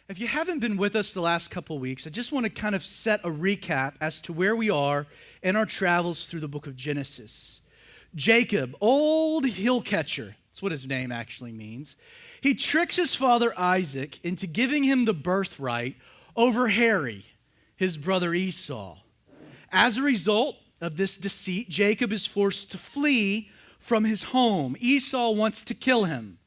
If you haven't been with us the last couple weeks, I just want to kind of set a recap as to where we are in our travels through the book of Genesis. Jacob, old heel catcher, that's what his name actually means. He tricks his father Isaac into giving him the birthright over Harry, his brother Esau. As a result of this deceit, Jacob is forced to flee from his home. Esau wants to kill him.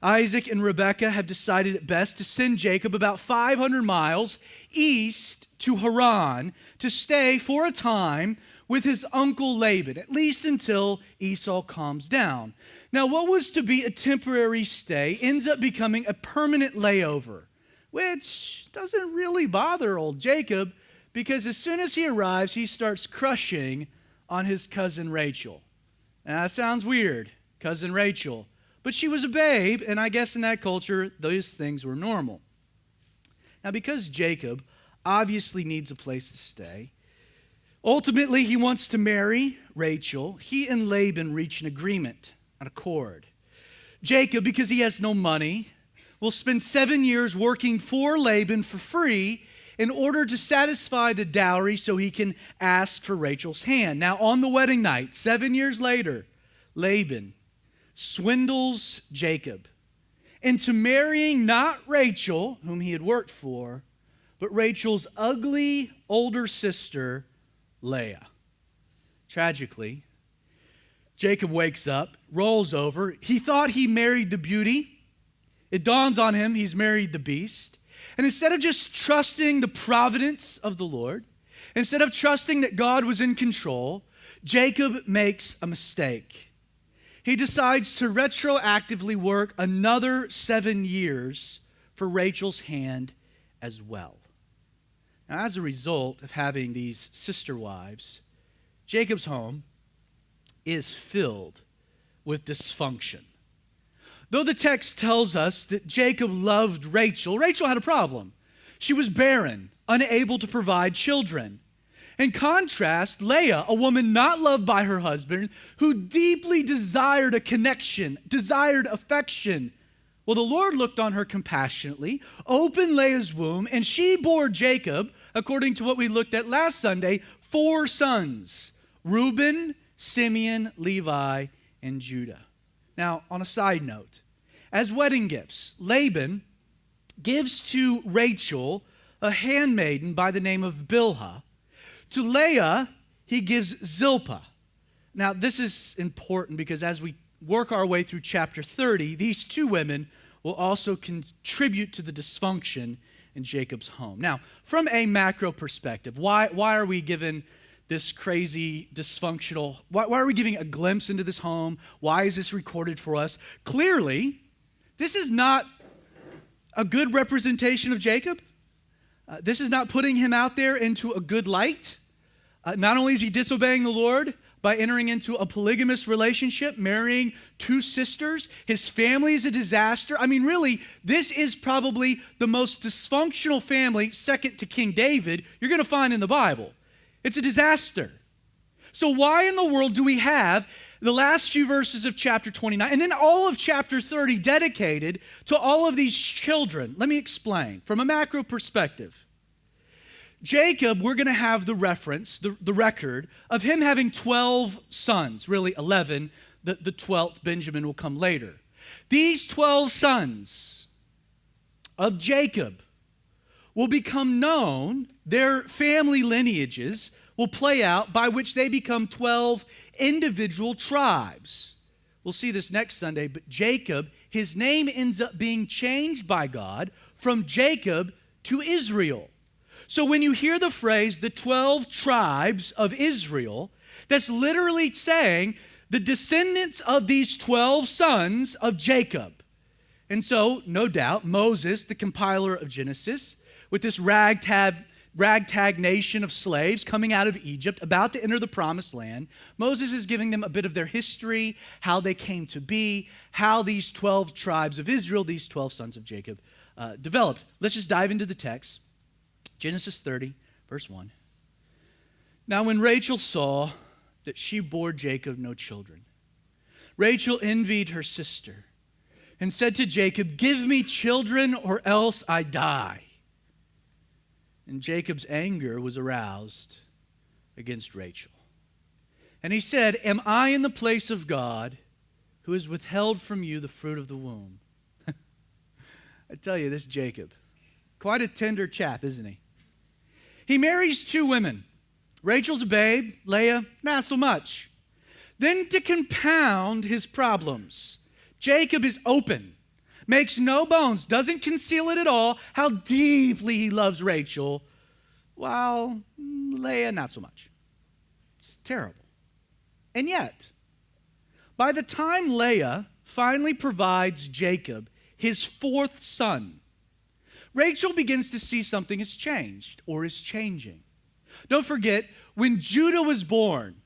Isaac and Rebekah have decided it best to send Jacob about 500 miles east to Haran to stay for a time with his Uncle Laban, at least until Esau calms down. Now, what was to be a temporary stay ends up becoming a permanent layover, which doesn't really bother old Jacob because as soon as he arrives, he starts crushing on his cousin Rachel. Now, that sounds weird, cousin Rachel. But she was a babe, and I guess in that culture, those things were normal. Now, because Jacob obviously needs a place to stay, ultimately he wants to marry Rachel. He and Laban reach an agreement, an accord. Jacob, because he has no money, will spend 7 years working for Laban for free in order to satisfy the dowry so he can ask for Rachel's hand. Now, on the wedding night, 7 years later, Laban swindles Jacob into marrying not Rachel, whom he had worked for, but Rachel's ugly older sister, Leah. Tragically, Jacob wakes up, rolls over. He thought he married the beauty. It dawns on him he's married the beast. And instead of just trusting the providence of the Lord, instead of trusting that God was in control, Jacob makes a mistake. He decides to retroactively work another 7 years for Rachel's hand as well. Now, as a result of having these sister wives, Jacob's home is filled with dysfunction. Though the text tells us that Jacob loved Rachel, Rachel had a problem. She was barren, unable to provide children. In contrast, Leah, a woman not loved by her husband, who deeply desired a connection, desired affection. Well, the Lord looked on her compassionately, opened Leah's womb, and she bore Jacob, according to what we looked at last Sunday, 4 sons: Reuben, Simeon, Levi, and Judah. Now, on a side note, as wedding gifts, Laban gives to Rachel a handmaiden by the name of Bilhah. To Leah, he gives Zilpah. Now, this is important because as we work our way through chapter 30, these 2 women will also contribute to the dysfunction in Jacob's home. Now, from a macro perspective, why are we given this crazy dysfunctional, why are we giving a glimpse into this home? Why is this recorded for us? Clearly, this is not a good representation of Jacob. This is not putting him out there into a good light. Not only is he disobeying the Lord by entering into a polygamous relationship, marrying 2 sisters, his family is a disaster. I mean, really, this is probably the most dysfunctional family, second to King David, you're going to find in the Bible. It's a disaster. So why in the world do we have the last few verses of chapter 29 and then all of chapter 30 dedicated to all of these children? Let me explain. From a macro perspective, Jacob, we're going to have the reference, the record of him having 12 sons, really 11. The 12th, Benjamin, will come later. These 12 sons of Jacob will become known, their family lineages will play out by which they become 12 individual tribes. We'll see this next Sunday, but Jacob, his name ends up being changed by God from Jacob to Israel. So when you hear the phrase, the 12 tribes of Israel, that's literally saying the descendants of these 12 sons of Jacob. And so, no doubt, Moses, the compiler of Genesis, with this ragtag nation of slaves coming out of Egypt, about to enter the promised land, Moses is giving them a bit of their history, how they came to be, how these 12 tribes of Israel, these 12 sons of Jacob, developed. Let's just dive into the text. Genesis 30, verse 1. Now when Rachel saw that she bore Jacob no children, Rachel envied her sister. and said to Jacob, "Give me children or else I die." And Jacob's anger was aroused against Rachel. And he said, "Am I in the place of God who has withheld from you the fruit of the womb?" I tell you, this Jacob, quite a tender chap, isn't he? He marries two women. Rachel's a babe, Leah, not so much. Then to compound his problems, Jacob is open, makes no bones, doesn't conceal it at all, how deeply he loves Rachel, while Leah, not so much. It's terrible. And yet, by the time Leah finally provides Jacob his fourth son, Rachel begins to see something has changed or is changing. Don't forget, when Judah was born,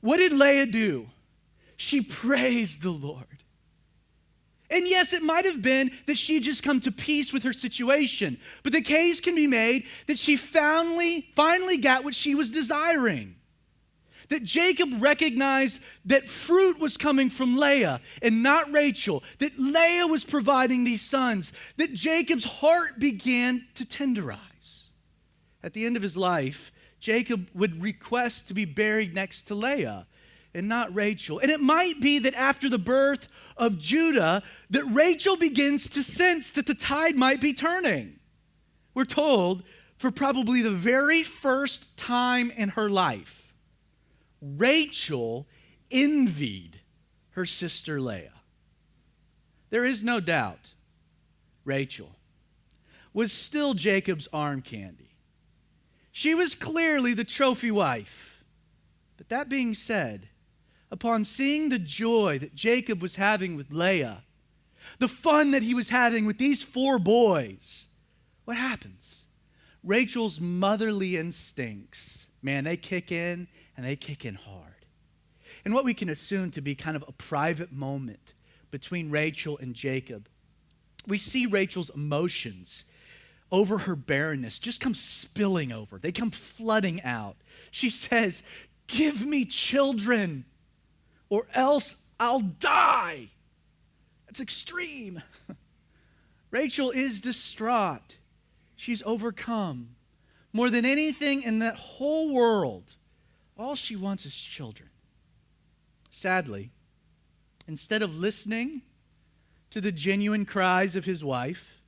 what did Leah do? She praised the Lord. And yes, it might have been that she had just come to peace with her situation, but the case can be made that she finally got what she was desiring. That Jacob recognized that fruit was coming from Leah and not Rachel, that Leah was providing these sons, that Jacob's heart began to tenderize. At the end of his life, Jacob would request to be buried next to Leah and not Rachel. And it might be that after the birth of Judah, that Rachel begins to sense that the tide might be turning. We're told, for probably the very first time in her life, Rachel envied her sister Leah. There is no doubt Rachel was still Jacob's arm candy. She was clearly the trophy wife. But that being said, upon seeing the joy that Jacob was having with Leah, the fun that he was having with these four boys, what happens? Rachel's motherly instincts, man, they kick in, and they kick in hard. And what we can assume to be kind of a private moment between Rachel and Jacob, we see Rachel's emotions over her barrenness just come spilling over. They come flooding out. She says, "Give me children, or else I'll die." That's extreme. Rachel is distraught. She's overcome. More than anything in that whole world, all she wants is children. Sadly, instead of listening to the genuine cries of his wife,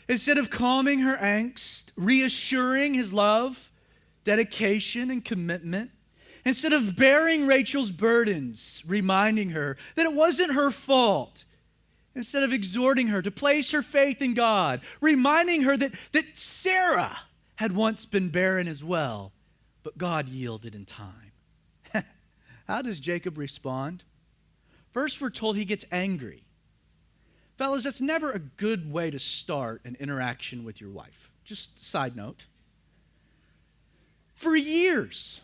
instead of calming her angst, reassuring his love, dedication, and commitment, instead of bearing Rachel's burdens, reminding her that it wasn't her fault, instead of exhorting her to place her faith in God, reminding her that Sarah had once been barren as well, but God yielded in time. How does Jacob respond? First, we're told he gets angry. Fellas, that's never a good way to start an interaction with your wife. Just a side note. For years,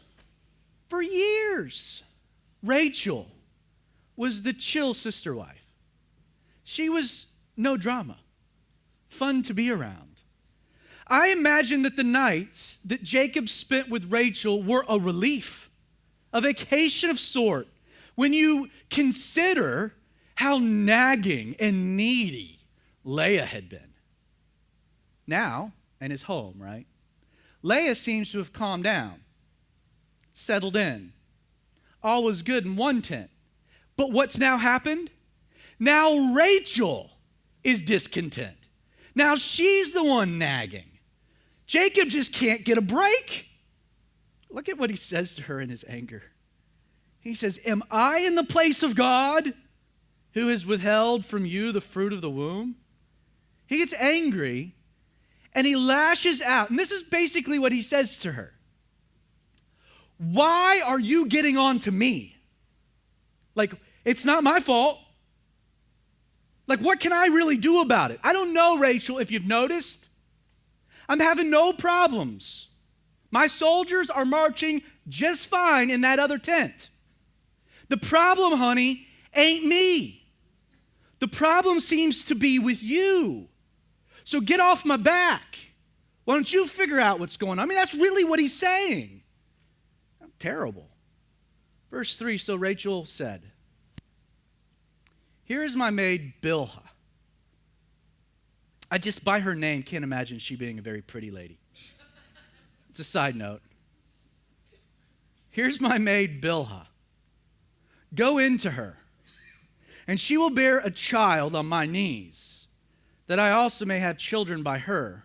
Rachel was the chill sister wife. She was no drama, fun to be around. I imagine that the nights that Jacob spent with Rachel were a relief, a vacation of sort, when you consider how nagging and needy Leah had been. Now, in his home, right? Leah seems to have calmed down, settled in. All was good in one tent. But what's now happened? Now Rachel is discontent. Now she's the one nagging. Jacob just can't get a break. Look at what he says to her in his anger. He says, "Am I in the place of God who has withheld from you the fruit of the womb?" He gets angry and he lashes out. And this is basically what he says to her. "Why are you getting on to me? Like, it's not my fault. Like, what can I really do about it? I don't know, Rachel, if you've noticed. I'm having no problems. My soldiers are marching just fine in that other tent. The problem, honey, ain't me. The problem seems to be with you. So get off my back. Why don't you figure out what's going on?" I mean, that's really what he's saying. Terrible. Verse 3, so Rachel said, Here is my maid Bilhah. I just, by her name, can't imagine she being a very pretty lady. It's a side note. Here's my maid Bilhah. Go into her, and she will bear a child on my knees, that I also may have children by her.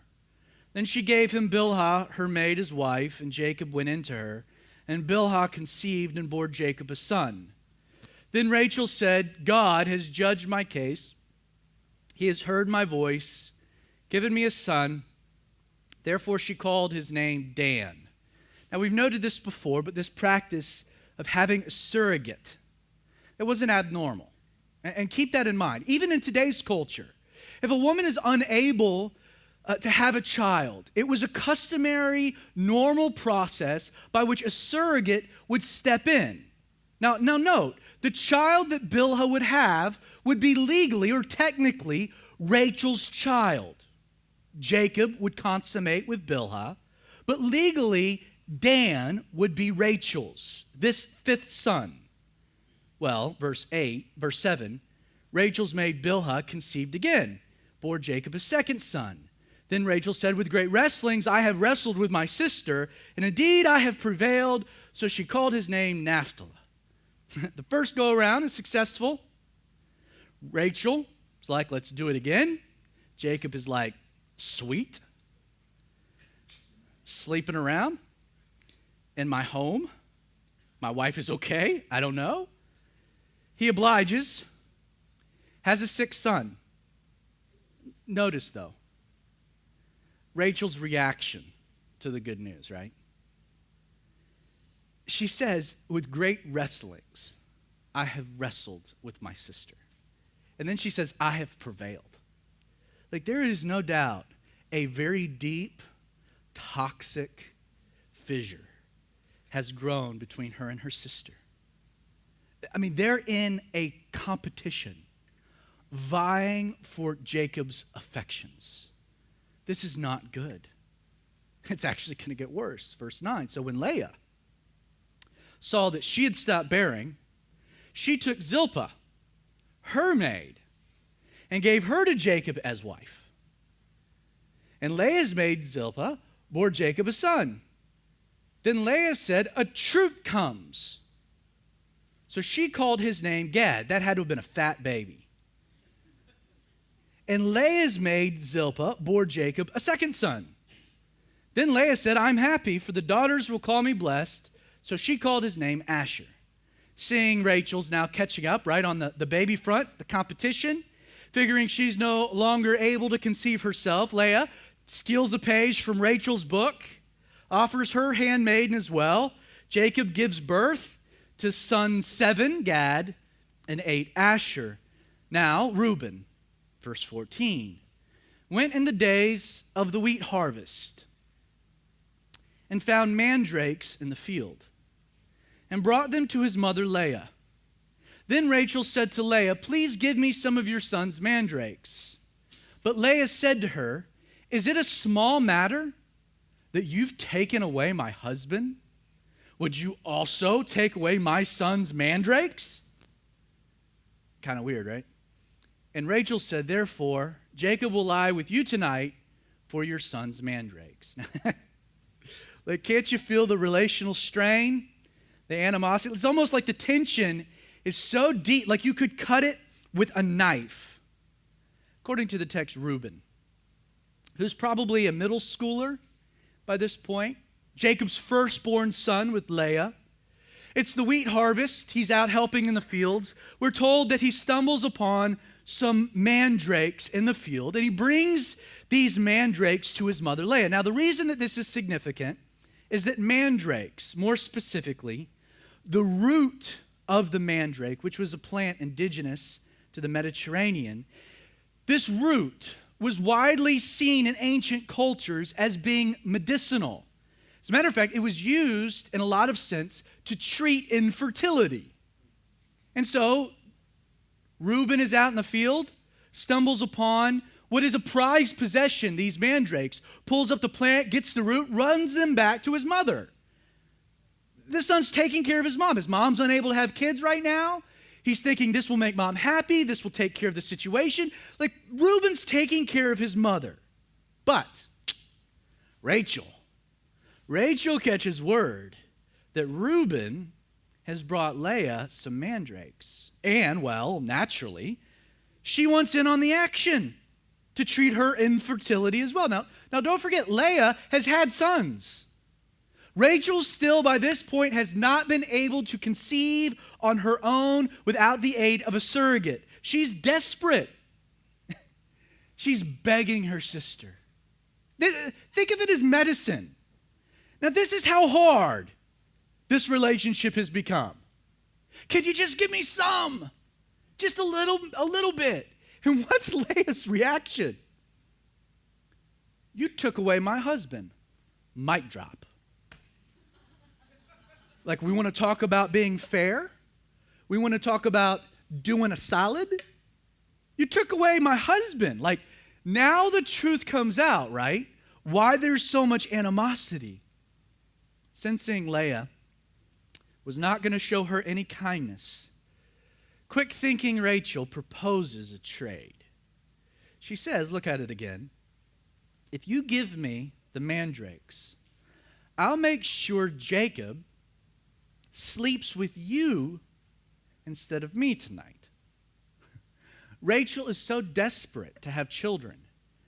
Then she gave him Bilhah, her maid, as wife, and Jacob went into her. And Bilhah conceived and bore Jacob a son. Then Rachel said, God has judged my case. He has heard my voice, given me a son. Therefore she called his name Dan. Now we've noted this before, but this practice of having a surrogate, it wasn't abnormal. And keep that in mind. Even in today's culture, if a woman is unable to have a child, it was a customary, normal process by which a surrogate would step in. Now note, the child that Bilhah would have would be legally or technically Rachel's child. Jacob would consummate with Bilhah, but legally Dan would be Rachel's, this fifth son. Well, verse 7, Rachel's maid Bilhah conceived again, bore Jacob a second son. Then Rachel said, with great wrestlings I have wrestled with my sister, and indeed I have prevailed. So she called his name Naphtali. The first go around is successful. Rachel is like, let's do it again. Jacob is like, sweet. Sleeping around in my home. My wife is okay. I don't know. He obliges. Has a sixth son. Notice though, Rachel's reaction to the good news, right? She says, with great wrestlings, I have wrestled with my sister. And then she says, I have prevailed. Like, there is no doubt a very deep, toxic fissure has grown between her and her sister. I mean, they're in a competition, vying for Jacob's affections. This is not good. It's actually going to get worse. Verse 9, so when Leah saw that she had stopped bearing, she took Zilpah, her maid, and gave her to Jacob as wife. And Leah's maid Zilpah bore Jacob a son. Then Leah said, a troop comes. So she called his name Gad. That had to have been a fat baby. And Leah's maid Zilpah bore Jacob a second son. Then Leah said, I'm happy, for the daughters will call me blessed. So she called his name Asher. Seeing Rachel's now catching up, right, on the baby front, the competition, figuring she's no longer able to conceive herself, Leah steals a page from Rachel's book, offers her handmaiden as well. Jacob gives birth to sons 7, Gad, and 8, Asher. Now, Reuben, verse 14, went in the days of the wheat harvest and found mandrakes in the field and brought them to his mother Leah. Then Rachel said to Leah, please give me some of your son's mandrakes. But Leah said to her, is it a small matter that you've taken away my husband? Would you also take away my son's mandrakes? Kind of weird, right? And Rachel said, therefore, Jacob will lie with you tonight for your son's mandrakes. Like, can't you feel the relational strain, the animosity? It's almost like the tension is so deep, like you could cut it with a knife. According to the text, Reuben, who's probably a middle schooler by this point, Jacob's firstborn son with Leah. It's the wheat harvest. He's out helping in the fields. We're told that he stumbles upon some mandrakes in the field, and he brings these mandrakes to his mother Leah. Now, the reason that this is significant is that mandrakes, more specifically, the root of the mandrake, which was a plant indigenous to the Mediterranean, this root was widely seen in ancient cultures as being medicinal. As a matter of fact, it was used in a lot of sense to treat infertility. And so, Reuben is out in the field, stumbles upon what is a prized possession, these mandrakes, pulls up the plant, gets the root, runs them back to his mother. This son's taking care of his mom. His mom's unable to have kids right now. He's thinking this will make mom happy. This will take care of the situation. Like Reuben's taking care of his mother. But Rachel catches word that Reuben has brought Leah some mandrakes. And, well, naturally, she wants in on the action to treat her infertility as well. Now don't forget, Leah has had sons. Rachel still, by this point, has not been able to conceive on her own without the aid of a surrogate. She's desperate. She's begging her sister. Think of it as medicine. Now, this is how hard this relationship has become. Can you just give me some? Just a little bit. And what's Leah's reaction? You took away my husband. Mic drop. Like, we want to talk about being fair? We want to talk about doing a solid? You took away my husband. Like, now the truth comes out, right? Why there's so much animosity. Sensing Leah was not going to show her any kindness, quick-thinking Rachel proposes a trade. She says, look at it again, if you give me the mandrakes, I'll make sure Jacob sleeps with you instead of me tonight. Rachel is so desperate to have children,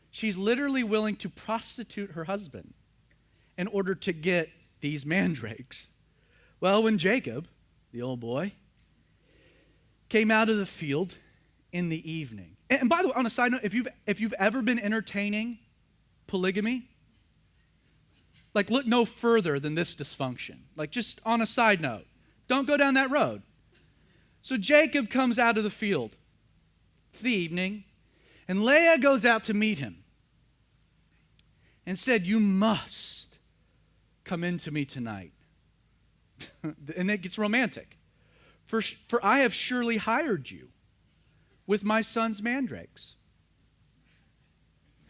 she's literally willing to prostitute her husband in order to get these mandrakes. Well, when Jacob, the old boy, came out of the field in the evening. And by the way, on a side note, if you've ever been entertaining polygamy, like look no further than this dysfunction. Like just on a side note, don't go down that road. So Jacob comes out of the field. It's the evening, and Leah goes out to meet him and said, you must come into me tonight. And it gets romantic. For I have surely hired you with my son's mandrakes.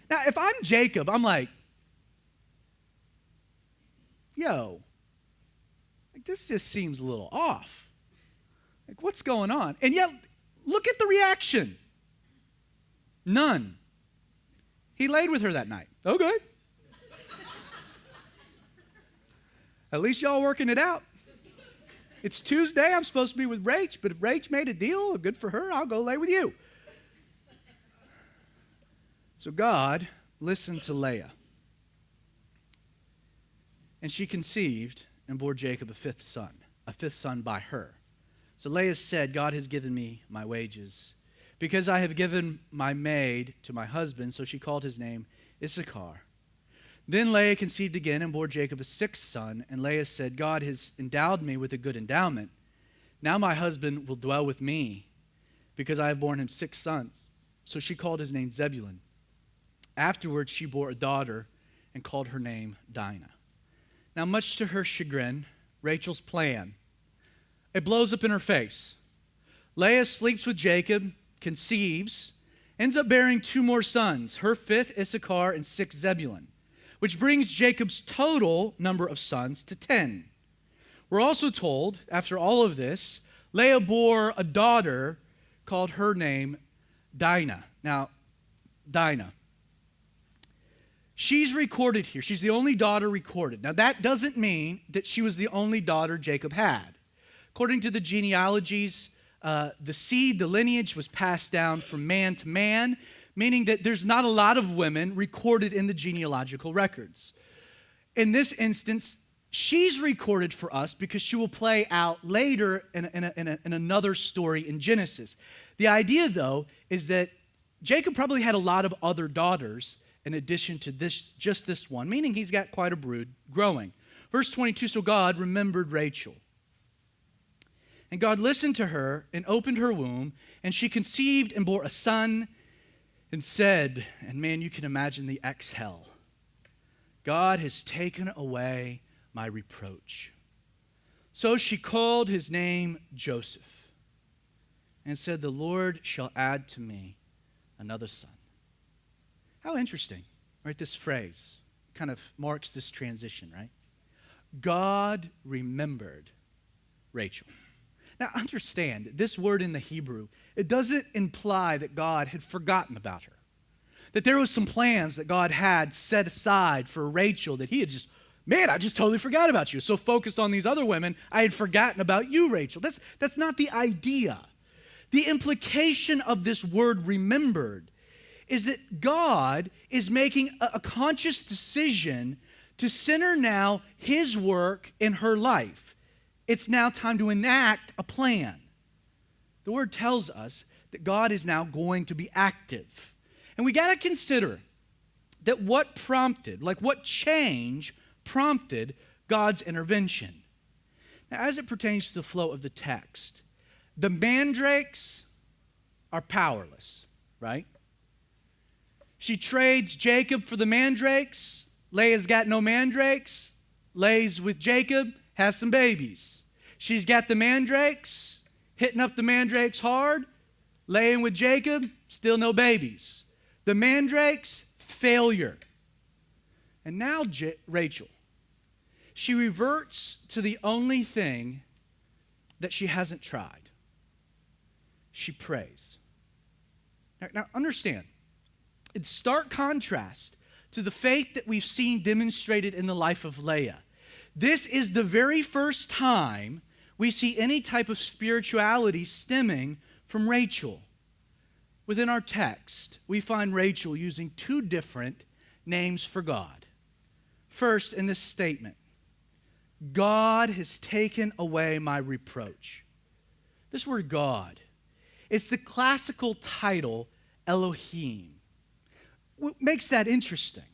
Now, if I'm Jacob, I'm like, yo, like this just seems a little off. Like, what's going on? And yet, look at the reaction. None. He laid with her that night. Okay. At least y'all working it out. It's Tuesday, I'm supposed to be with Rach, but if Rach made a deal, good for her, I'll go lay with you. So God listened to Leah. And she conceived and bore Jacob a fifth son by her. So Leah said, God has given me my wages, because I have given my maid to my husband, so she called his name Issachar. Then Leah conceived again and bore Jacob a sixth son, and Leah said, God has endowed me with a good endowment. Now my husband will dwell with me, because I have borne him 6 sons. So she called his name Zebulun. Afterwards she bore a daughter and called her name Dinah. Now much to her chagrin, Rachel's plan, it blows up in her face. Leah sleeps with Jacob, conceives, ends up bearing 2 more sons, her 5th Issachar and 6th Zebulun, which brings Jacob's total number of sons to 10. We're also told, after all of this, Leah bore a daughter, called her name Dinah. Now, Dinah, she's recorded here. She's the only daughter recorded. Now, that doesn't mean that she was the only daughter Jacob had. According to the genealogies, the seed, the lineage was passed down from man to man, meaning that there's not a lot of women recorded in the genealogical records. In this instance, she's recorded for us because she will play out later in another story in Genesis. The idea, though, is that Jacob probably had a lot of other daughters in addition to just this one, meaning he's got quite a brood growing. Verse 22, so God remembered Rachel. And God listened to her and opened her womb, and she conceived and bore a son and said, and man, you can imagine the exhale, God has taken away my reproach. So she called his name Joseph and said, the Lord shall add to me another son. How interesting, right? This phrase kind of marks this transition, right? God remembered Rachel. Now, understand, this word in the Hebrew, it doesn't imply that God had forgotten about her. That there was some plans that God had set aside for Rachel that he had just, man, I just totally forgot about you. So focused on these other women, I had forgotten about you, Rachel. That's not the idea. The implication of this word remembered is that God is making a conscious decision to center now his work in her life. It's now time to enact a plan. The word tells us that God is now going to be active. And we got to consider that what change prompted God's intervention. Now, as it pertains to the flow of the text, the mandrakes are powerless, right? She trades Jacob for the mandrakes. Leah's got no mandrakes. Lays with Jacob, has some babies. She's got the mandrakes, hitting up the mandrakes hard. Laying with Jacob, still no babies. The mandrakes, failure. And now Rachel, she reverts to the only thing that she hasn't tried. She prays. Now understand, in stark contrast to the faith that we've seen demonstrated in the life of Leah, this is the very first time we see any type of spirituality stemming from Rachel. Within our text, we find Rachel using two different names for God. First, in this statement, God has taken away my reproach. This word God, it's the classical title Elohim. What makes that interesting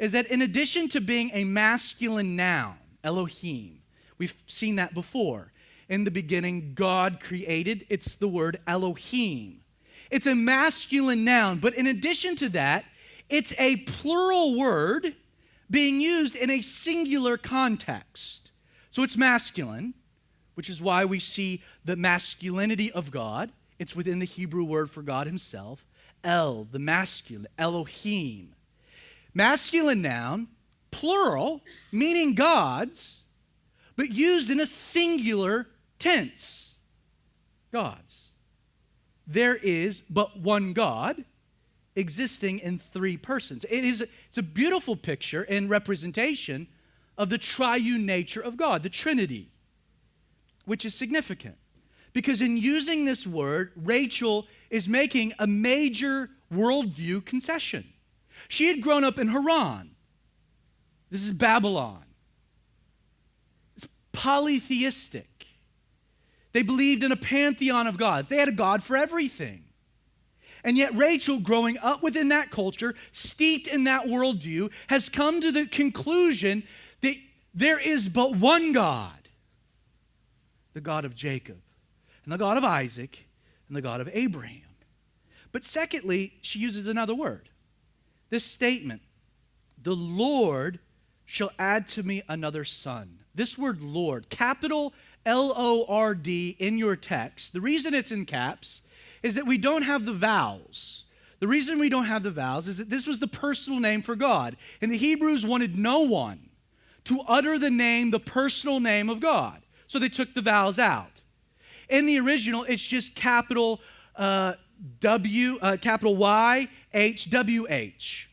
is that in addition to being a masculine noun, Elohim, we've seen that before. In the beginning, God created. It's the word Elohim. It's a masculine noun, but in addition to that, it's a plural word being used in a singular context. So it's masculine, which is why we see the masculinity of God. It's within the Hebrew word for God himself. El, the masculine, Elohim. Masculine noun, plural, meaning gods, but used in a singular tense. Gods. There is but one God existing in three persons. It's a beautiful picture and representation of the triune nature of God, the Trinity, which is significant. Because in using this word, Rachel is making a major worldview concession. She had grown up in Haran. This is Babylon. It's polytheistic. They believed in a pantheon of gods. They had a God for everything. And yet Rachel, growing up within that culture, steeped in that worldview, has come to the conclusion that there is but one God, the God of Jacob, and the God of Isaac, and the God of Abraham. But secondly, she uses another word. This statement, the Lord shall add to me another son. This word Lord, capital L-O-R-D in your text. The reason it's in caps is that we don't have the vowels. The reason we don't have the vowels is that this was the personal name for God. And the Hebrews wanted no one to utter the personal name of God. So they took the vowels out. In the original, it's just capital capital Y-H-W-H.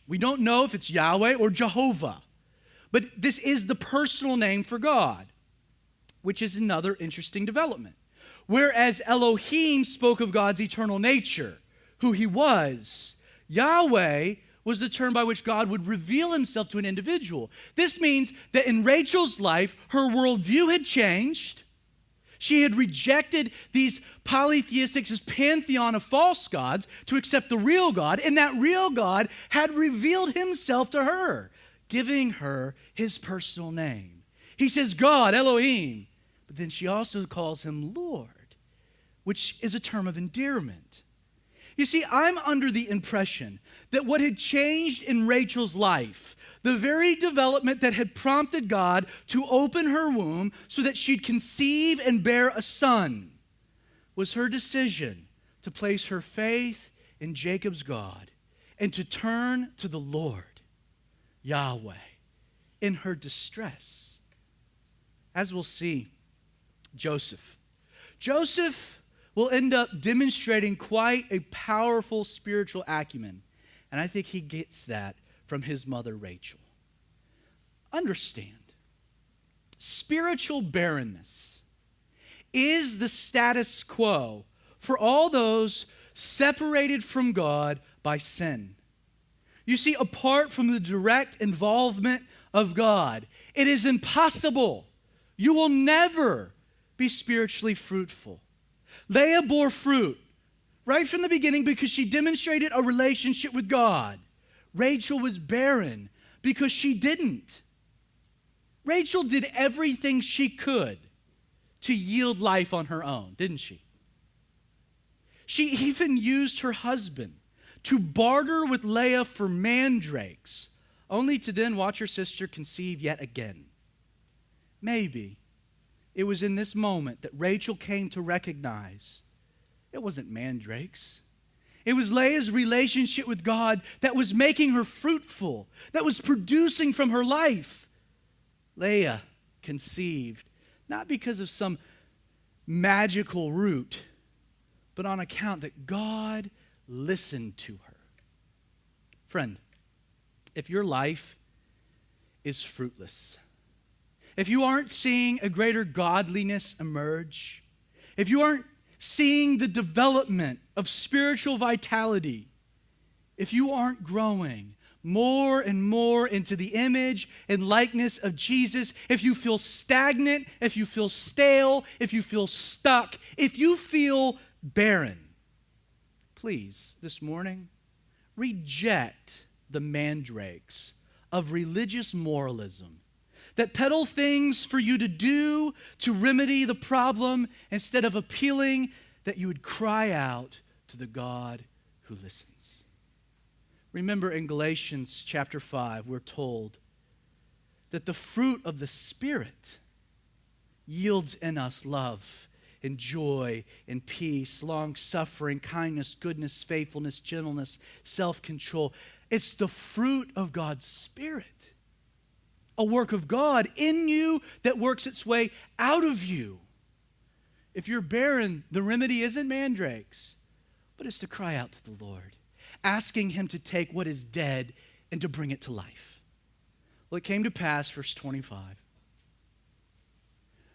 We don't know if it's Yahweh or Jehovah. But this is the personal name for God, which is another interesting development. Whereas Elohim spoke of God's eternal nature, who he was, Yahweh was the term by which God would reveal himself to an individual. This means that in Rachel's life, her worldview had changed. She had rejected these polytheistic, this pantheon of false gods to accept the real God, and that real God had revealed himself to her, giving her his personal name. He says God, Elohim, but then she also calls him Lord, which is a term of endearment. You see, I'm under the impression that what had changed in Rachel's life, the very development that had prompted God to open her womb so that she'd conceive and bear a son, was her decision to place her faith in Jacob's God and to turn to the Lord, Yahweh, in her distress. As we'll see, Joseph Joseph will end up demonstrating quite a powerful spiritual acumen, and I think he gets that from his mother Rachel. Understand, spiritual barrenness is the status quo for all those separated from God by sin. You see, apart from the direct involvement of God, it is impossible. You will never be spiritually fruitful. Leah bore fruit right from the beginning because she demonstrated a relationship with God. Rachel was barren because she didn't. Rachel did everything she could to yield life on her own, didn't she? She even used her husband to barter with Leah for mandrakes, only to then watch her sister conceive yet again. Maybe it was in this moment that Rachel came to recognize it wasn't mandrakes. It was Leah's relationship with God that was making her fruitful, that was producing from her life. Leah conceived, not because of some magical root, but on account that God listened to her. Friend, if your life is fruitless, if you aren't seeing a greater godliness emerge, if you aren't seeing the development of spiritual vitality, if you aren't growing more and more into the image and likeness of Jesus, if you feel stagnant, if you feel stale, if you feel stuck, if you feel barren, please, this morning, reject the mandrakes of religious moralism that peddle things for you to do to remedy the problem instead of appealing that you would cry out to the God who listens. Remember in Galatians chapter 5, we're told that the fruit of the Spirit yields in us love and joy and peace, long-suffering, kindness, goodness, faithfulness, gentleness, self-control. It's the fruit of God's Spirit, a work of God in you that works its way out of you. If you're barren, the remedy isn't mandrakes, but it's to cry out to the Lord, asking Him to take what is dead and to bring it to life. Well, it came to pass, verse 25,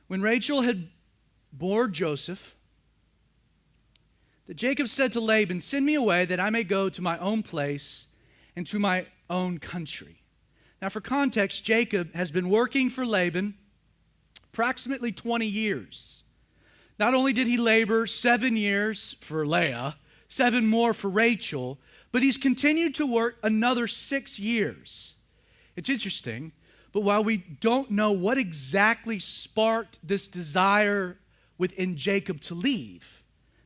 when Rachel had bore Joseph, that Jacob said to Laban, "Send me away that I may go to my own place and to my own country." Now, for context, Jacob has been working for Laban approximately 20 years. Not only did he labor 7 years for Leah, 7 more for Rachel, but he's continued to work another 6 years. It's interesting, but while we don't know what exactly sparked this desire within Jacob to leave,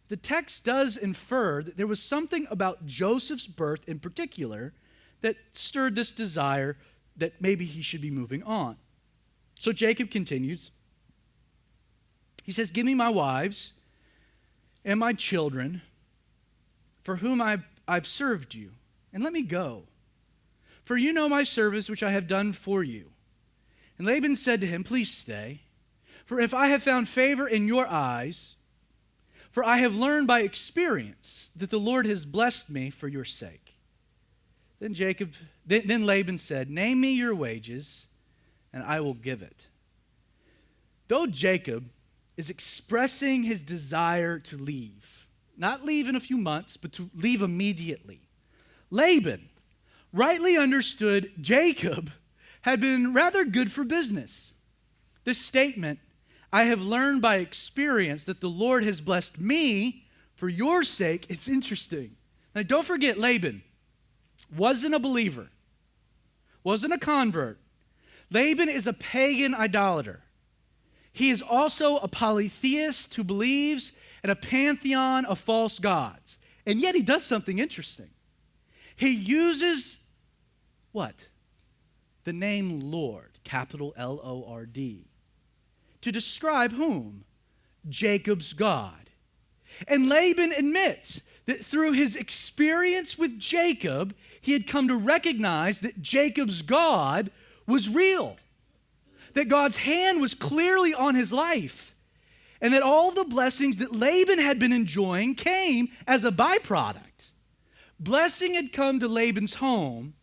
the text does infer that there was something about Joseph's birth in particular that stirred this desire that maybe he should be moving on. So Jacob continues. He says, "Give me my wives and my children for whom I've served you, and let me go. For you know my service which I have done for you." And Laban said to him, "Please stay, for if I have found favor in your eyes, for I have learned by experience that the Lord has blessed me for your sake." Then Laban said, "Name me your wages, and I will give it." Though Jacob is expressing his desire to leave, not leave in a few months, but to leave immediately, Laban rightly understood Jacob had been rather good for business. This statement, "I have learned by experience that the Lord has blessed me for your sake," it's interesting. Now, don't forget, Laban wasn't a believer, wasn't a convert. Laban is a pagan idolater. He is also a polytheist who believes in a pantheon of false gods. And yet he does something interesting. He uses what? The name Lord, capital L-O-R-D, to describe whom? Jacob's God. And Laban admits that through his experience with Jacob, he had come to recognize that Jacob's God was real, that God's hand was clearly on his life. and that all the blessings that Laban had been enjoying came as a byproduct. Blessing had come to Laban's home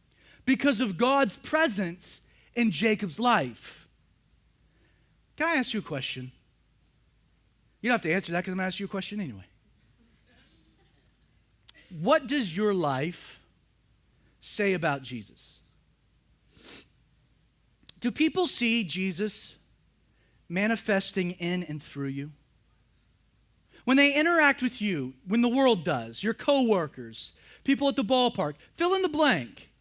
because of God's presence in Jacob's life. Can I ask you a question? You don't have to answer that because I'm going to ask you a question anyway. What does your life say about Jesus? Do people see Jesus manifesting in and through you? When they interact with you, when the world does, your coworkers, people at the ballpark, fill in the blank.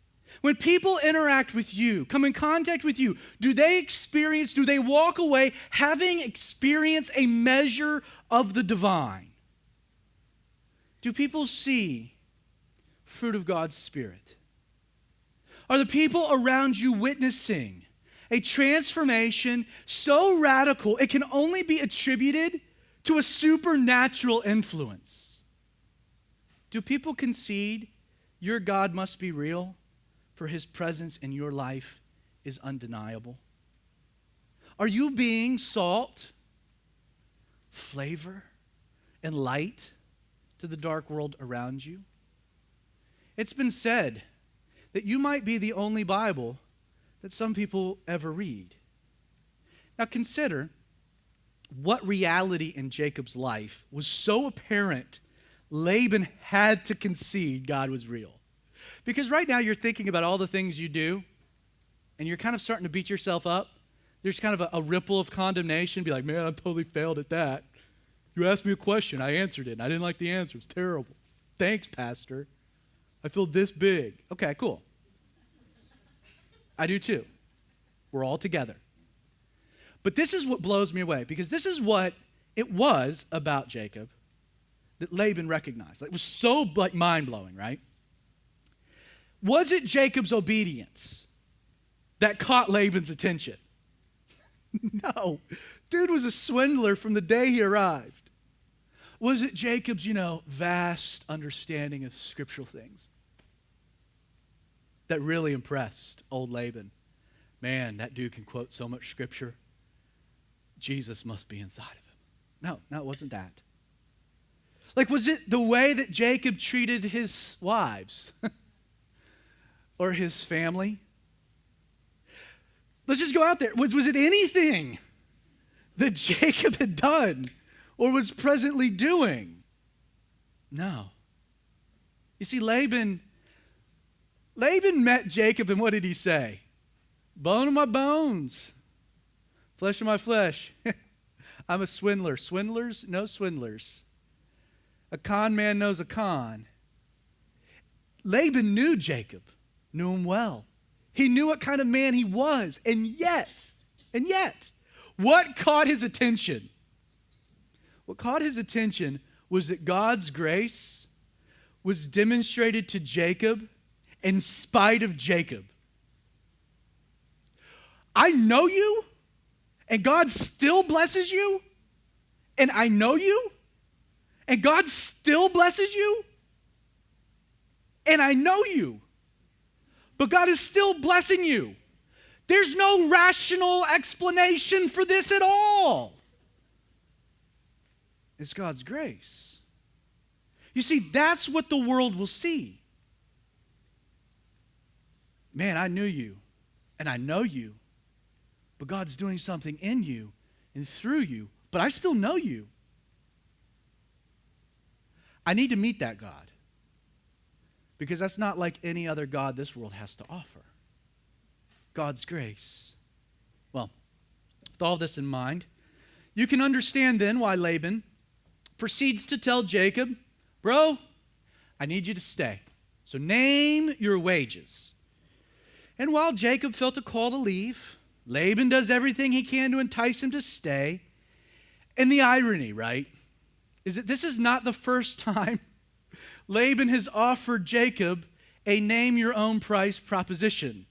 When people interact with you, come in contact with you, do they walk away having experienced a measure of the divine? Do people see fruit of God's Spirit? Are the people around you witnessing a transformation so radical it can only be attributed to a supernatural influence? Do people concede your God must be real, for his presence in your life is undeniable? Are you being salt, flavor, and light to the dark world around you? It's been said that you might be the only Bible that some people ever read. Now consider what reality in Jacob's life was so apparent Laban had to concede God was real. Because right now you're thinking about all the things you do, and you're kind of starting to beat yourself up. There's kind of a ripple of condemnation. Be like, man, I totally failed at that. You asked me a question, I answered it, and I didn't like the answer. It's terrible. Thanks, Pastor. I feel this big. Okay, cool. I do too. We're all together. But this is what blows me away, because this is what it was about Jacob that Laban recognized. It was so mind-blowing, right? Was it Jacob's obedience that caught Laban's attention? No. Dude was a swindler from the day he arrived. Was it Jacob's, vast understanding of scriptural things that really impressed old Laban? Man, that dude can quote so much scripture. Jesus must be inside of him. No, it wasn't that. Was it the way that Jacob treated his wives? Or his family? Let's just go out there. Was it anything that Jacob had done or was presently doing? No. You see, Laban met Jacob, and what did he say? Bone of my bones, flesh of my flesh. I'm a swindler. Swindlers know swindlers. A con man knows a con. Laban knew Jacob. Knew him well. He knew what kind of man he was. And yet, what caught his attention? What caught his attention was that God's grace was demonstrated to Jacob in spite of Jacob. I know you, and God still blesses you, and I know you, and God still blesses you, and I know you. But God is still blessing you. There's no rational explanation for this at all. It's God's grace. You see, that's what the world will see. Man, I knew you, and I know you, but God's doing something in you and through you, but I still know you. I need to meet that God. Because that's not like any other God this world has to offer. God's grace. Well, with all this in mind, you can understand then why Laban proceeds to tell Jacob, bro, I need you to stay. So name your wages. And while Jacob felt a call to leave, Laban does everything he can to entice him to stay. And the irony, right, is that this is not the first time Laban has offered Jacob a name your own price proposition.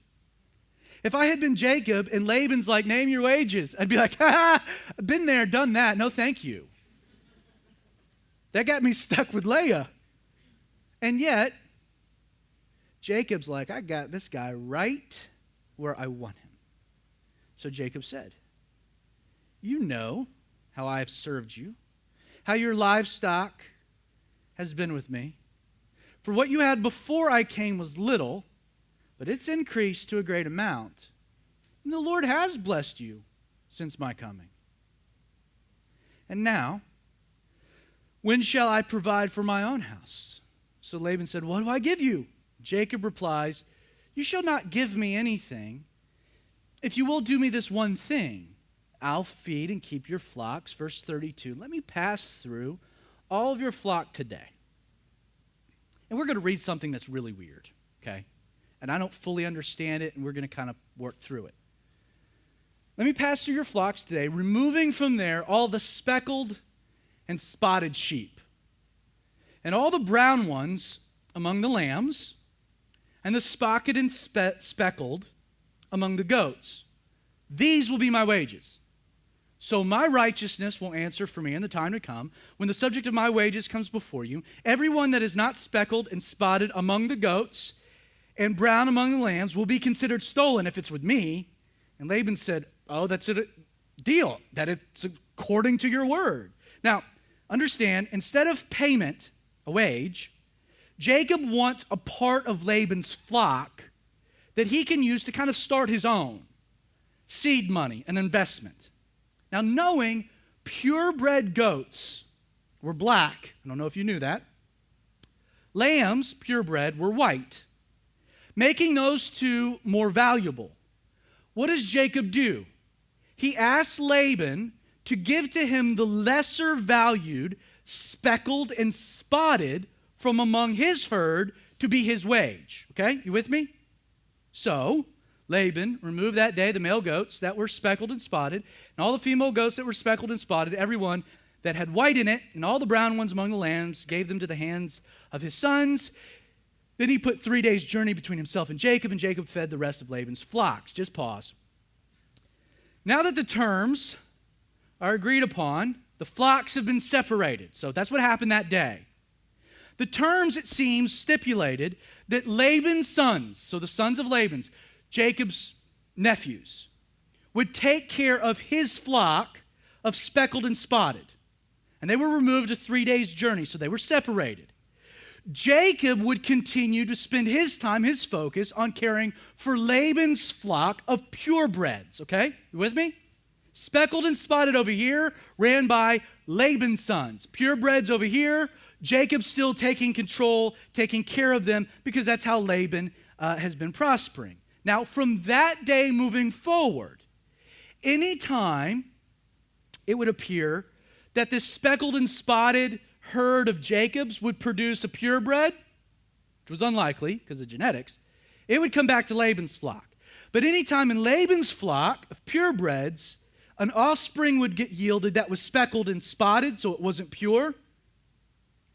If I had been Jacob and Laban's like, name your wages, I'd be like, I've been there, done that, no thank you. That got me stuck with Leah. And yet, Jacob's like, I got this guy right where I want him. So Jacob said, you know how I have served you, how your livestock has been with me. For what you had before I came was little, but it's increased to a great amount. And the Lord has blessed you since my coming. And now, when shall I provide for my own house? So Laban said, what do I give you? Jacob replies, you shall not give me anything. If you will do me this one thing, I'll feed and keep your flocks. Verse 32, let me pass through all of your flock today. And we're going to read something that's really weird, okay? And I don't fully understand it, and we're going to kind of work through it. Let me pass through your flocks today, removing from there all the speckled and spotted sheep, and all the brown ones among the lambs, and the spotted and speckled among the goats. These will be my wages. So my righteousness will answer for me in the time to come. When the subject of my wages comes before you, everyone that is not speckled and spotted among the goats and brown among the lambs will be considered stolen if it's with me. And Laban said, oh, that's a deal, that it's according to your word. Now, understand, instead of payment, a wage, Jacob wants a part of Laban's flock that he can use to kind of start his own seed money, an investment. Now, knowing purebred goats were black, I don't know if you knew that, lambs, purebred, were white, making those two more valuable. What does Jacob do? He asks Laban to give to him the lesser valued, speckled and spotted from among his herd to be his wage. Okay, you with me? So, Laban removed that day the male goats that were speckled and spotted, and all the female goats that were speckled and spotted, everyone that had white in it, and all the brown ones among the lambs, gave them to the hands of his sons. Then he put 3 days' journey between himself and Jacob fed the rest of Laban's flocks. Just pause. Now that the terms are agreed upon, the flocks have been separated. So that's what happened that day. The terms, it seems, stipulated that Laban's sons, so the sons of Laban's, Jacob's nephews, would take care of his flock of speckled and spotted. And they were removed a 3 days' journey, so they were separated. Jacob would continue to spend his time, his focus, on caring for Laban's flock of purebreds, okay? You with me? Speckled and spotted over here, ran by Laban's sons. Purebreds over here, Jacob still taking control, taking care of them, because that's how Laban has been prospering. Now, from that day moving forward, anytime it would appear that this speckled and spotted herd of Jacob's would produce a purebred, which was unlikely because of genetics, it would come back to Laban's flock. But anytime in Laban's flock of purebreds, an offspring would get yielded that was speckled and spotted, so it wasn't pure,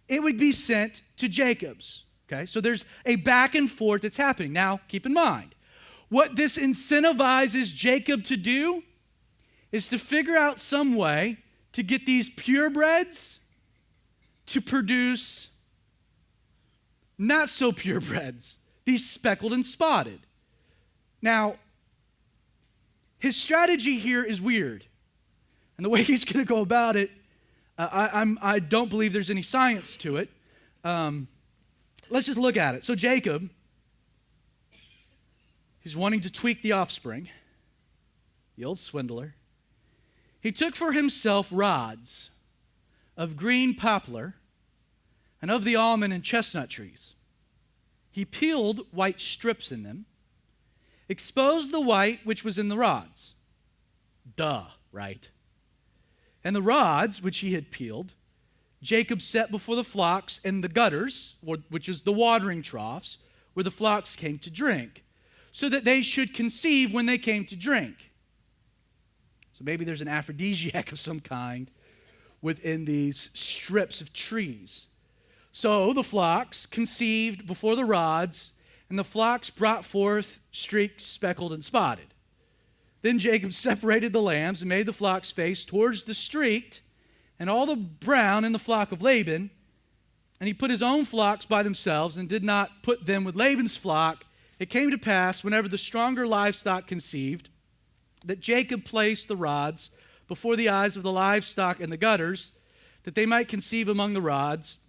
it would be sent to Jacob's. Okay, so there's a back and forth that's happening. Now, keep in mind, what this incentivizes Jacob to do is to figure out some way to get these purebreds to produce not so purebreds, these speckled and spotted. Now, his strategy here is weird. And the way he's going to go about it, I don't believe there's any science to it. Let's just look at it. So Jacob, he's wanting to tweak the offspring, the old swindler. He took for himself rods of green poplar and of the almond and chestnut trees. He peeled white strips in them, exposed the white which was in the rods. Duh, right? And the rods which he had peeled, Jacob set before the flocks in the gutters, which is the watering troughs, where the flocks came to drink, so that they should conceive when they came to drink. So maybe there's an aphrodisiac of some kind within these strips of trees. So the flocks conceived before the rods, and the flocks brought forth streaked, speckled, and spotted. Then Jacob separated the lambs and made the flocks face towards the streaked, and all the brown in the flock of Laban, and he put his own flocks by themselves and did not put them with Laban's flock. It came to pass, whenever the stronger livestock conceived, that Jacob placed the rods before the eyes of the livestock in the gutters, that they might conceive among the rods.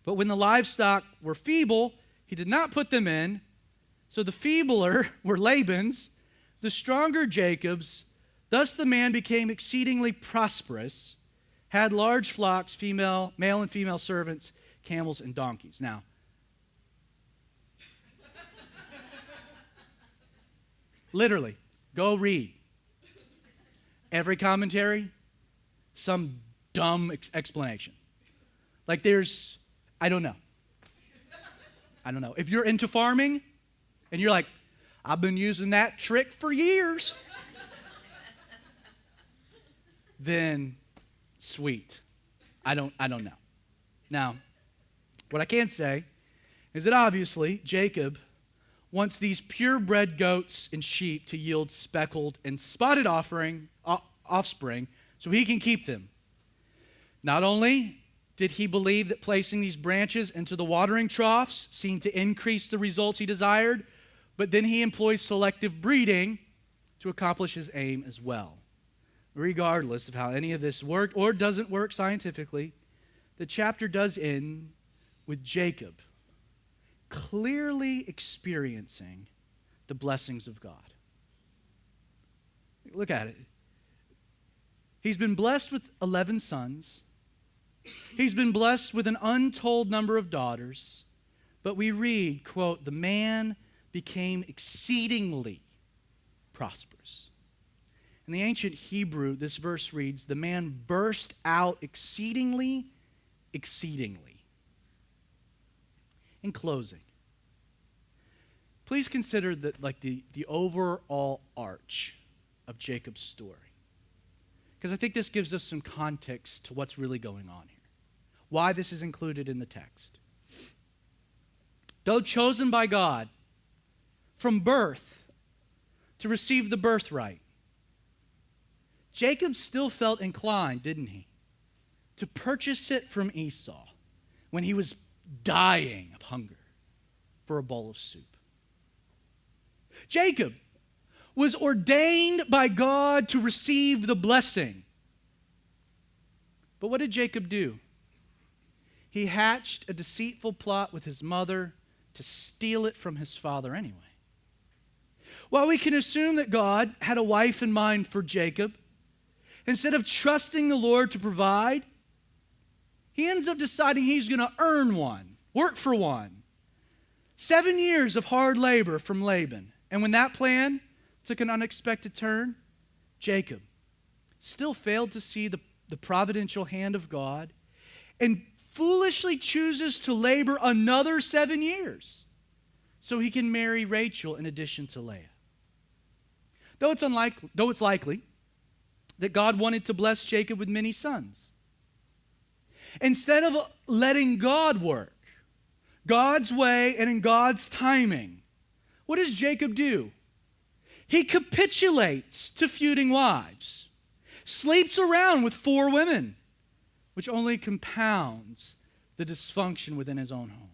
But when the livestock were feeble, he did not put them in. So the feebler were Laban's, the stronger Jacob's. Thus the man became exceedingly prosperous, had large flocks, male and female servants, camels, and donkeys. Now, literally, go read every commentary, some dumb explanation. Like I don't know. If you're into farming and you're like, I've been using that trick for years, then sweet. I don't know. Now, what I can say is that obviously Jacob wants these purebred goats and sheep to yield speckled and spotted offspring so he can keep them. Not only did he believe that placing these branches into the watering troughs seemed to increase the results he desired, but then he employs selective breeding to accomplish his aim as well. Regardless of how any of this worked or doesn't work scientifically, the chapter does end with Jacob clearly experiencing the blessings of God. Look at it. He's been blessed with 11 sons. He's been blessed with an untold number of daughters. But we read, quote, the man became exceedingly prosperous. In the ancient Hebrew, this verse reads, the man burst out exceedingly. In closing, please consider the overall arch of Jacob's story. Because I think this gives us some context to what's really going on here. Why this is included in the text. Though chosen by God from birth to receive the birthright, Jacob still felt inclined, didn't he, to purchase it from Esau when he was dying of hunger for a bowl of soup. Jacob was ordained by God to receive the blessing. But what did Jacob do? He hatched a deceitful plot with his mother to steal it from his father anyway. While we can assume that God had a wife in mind for Jacob, instead of trusting the Lord to provide, he ends up deciding he's going to earn one, work for one. 7 years of hard labor from Laban. And when that plan took an unexpected turn, Jacob still failed to see the providential hand of God and foolishly chooses to labor another 7 years so he can marry Rachel in addition to Leah. Though it's likely that God wanted to bless Jacob with many sons, instead of letting God work God's way and in God's timing, what does Jacob do? He capitulates to feuding wives, sleeps around with 4 women, which only compounds the dysfunction within his own home.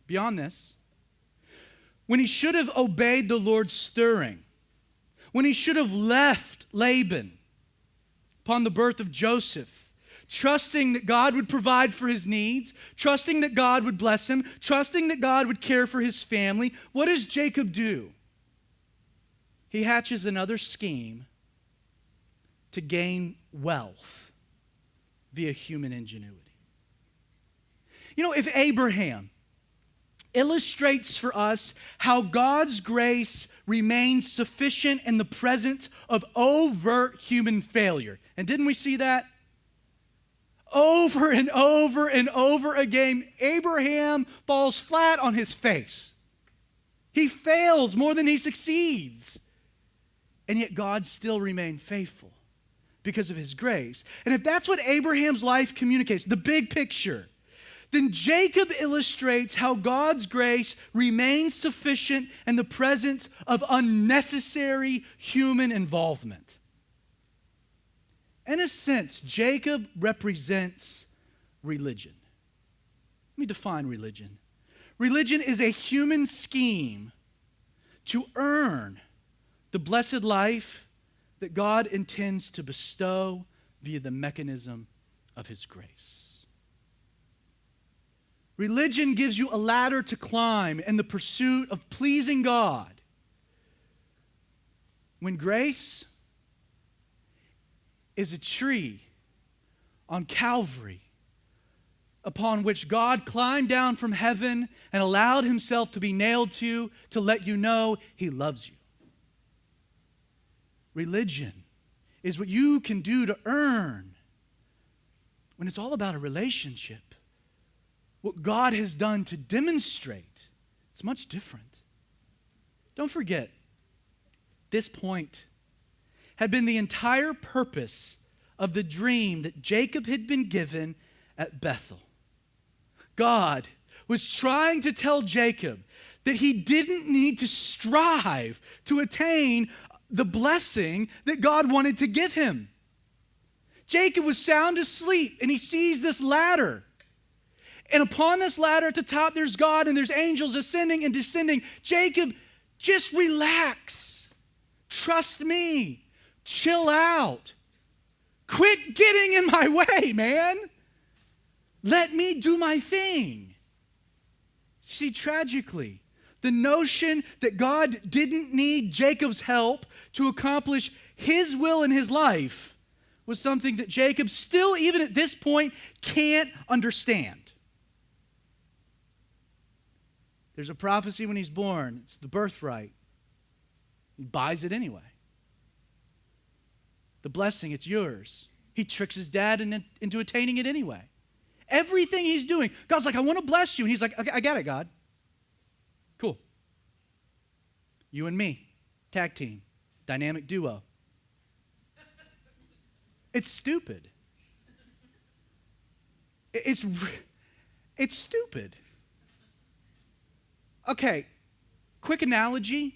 Beyond this, when he should have obeyed the Lord's stirring, when he should have left Laban upon the birth of Joseph, trusting that God would provide for his needs, trusting that God would bless him, trusting that God would care for his family, what does Jacob do? He hatches another scheme to gain wealth via human ingenuity. You know, if Abraham illustrates for us how God's grace remains sufficient in the presence of overt human failure, and didn't we see that? Over and over and over again, Abraham falls flat on his face. He fails more than he succeeds. And yet God still remained faithful because of his grace. And if that's what Abraham's life communicates, the big picture, then Jacob illustrates how God's grace remains sufficient in the presence of unnecessary human involvement. In a sense, Jacob represents religion. Let me define religion. Religion is a human scheme to earn the blessed life that God intends to bestow via the mechanism of his grace. Religion gives you a ladder to climb in the pursuit of pleasing God. When grace is a tree on Calvary upon which God climbed down from heaven and allowed himself to be nailed to let you know he loves you. Religion is what you can do to earn when it's all about a relationship. What God has done to demonstrate, it's much different. Don't forget, this point had been the entire purpose of the dream that Jacob had been given at Bethel. God was trying to tell Jacob that he didn't need to strive to attain the blessing that God wanted to give him. Jacob was sound asleep and he sees this ladder. And upon this ladder at the top, there's God and there's angels ascending and descending. Jacob, just relax. Trust me. Chill out. Quit getting in my way, man. Let me do my thing. See, tragically, the notion that God didn't need Jacob's help to accomplish his will in his life was something that Jacob still, even at this point, can't understand. There's a prophecy when he's born. It's the birthright. He buys it anyway. The blessing, it's yours. He tricks his dad into attaining it anyway. Everything he's doing, God's like, I want to bless you. And he's like, I got it, God. Cool. You and me, tag team, dynamic duo. It's stupid. It's stupid. Okay, quick analogy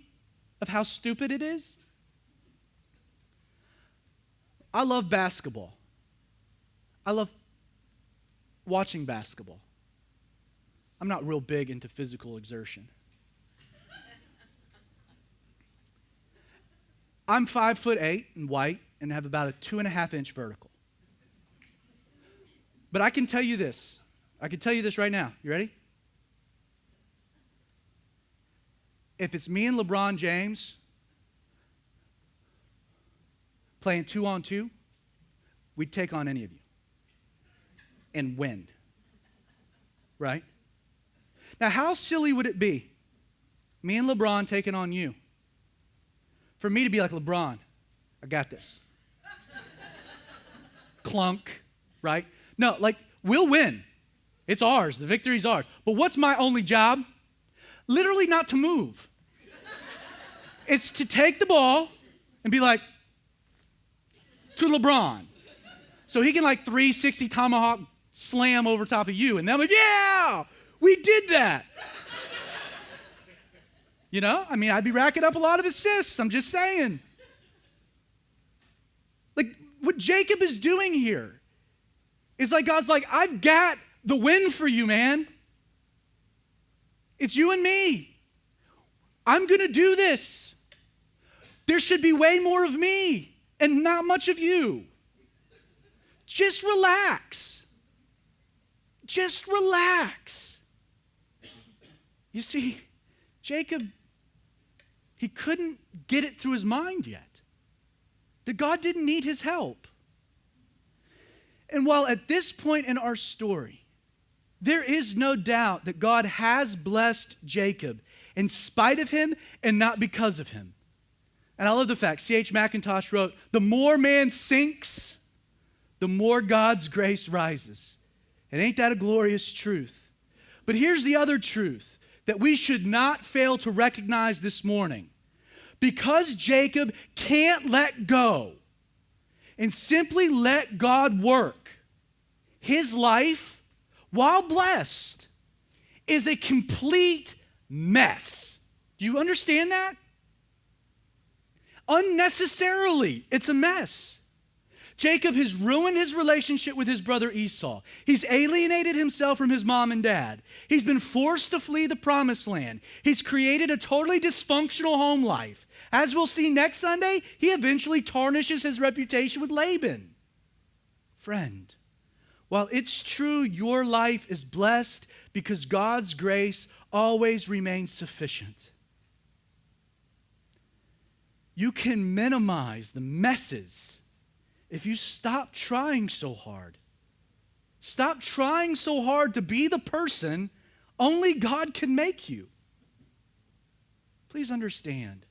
of how stupid it is. I love basketball. I love watching basketball. I'm not real big into physical exertion. I'm 5'8" and white and have about a 2.5-inch vertical. But I can tell you this. I can tell you this right now. You ready? If it's me and LeBron James playing 2-on-2, we'd take on any of you and win. Right? Now, how silly would it be, me and LeBron taking on you, for me to be like, LeBron, I got this. Clunk, right? No, like, we'll win. It's ours. The victory's ours. But what's my only job? Literally not to move. It's to take the ball and be like, to LeBron. So he can like 360 tomahawk slam over top of you. And then I'm like, yeah, we did that. You know, I mean, I'd be racking up a lot of assists. I'm just saying. Like, what Jacob is doing here is like, God's like, I've got the win for you, man. It's you and me. I'm going to do this. There should be way more of me and not much of you. Just relax. Just relax. You see, Jacob, he couldn't get it through his mind yet that God didn't need his help. And while at this point in our story, there is no doubt that God has blessed Jacob in spite of him and not because of him. And I love the fact, C.H. Mackintosh wrote, the more man sinks, the more God's grace rises. And ain't that a glorious truth? But here's the other truth that we should not fail to recognize this morning. Because Jacob can't let go and simply let God work, his life, while blessed, is a complete mess. Do you understand that? Unnecessarily, it's a mess. Jacob has ruined his relationship with his brother Esau. He's alienated himself from his mom and dad. He's been forced to flee the promised land. He's created a totally dysfunctional home life. As we'll see next Sunday, he eventually tarnishes his reputation with Laban. Friend, while it's true your life is blessed because God's grace always remains sufficient, you can minimize the messes if you stop trying so hard. Stop trying so hard to be the person only God can make you. Please understand,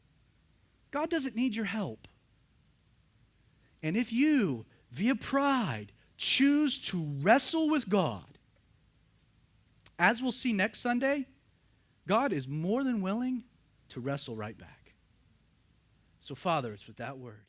God doesn't need your help. And if you, via pride, choose to wrestle with God, as we'll see next Sunday, God is more than willing to wrestle right back. So, Father, it's with that word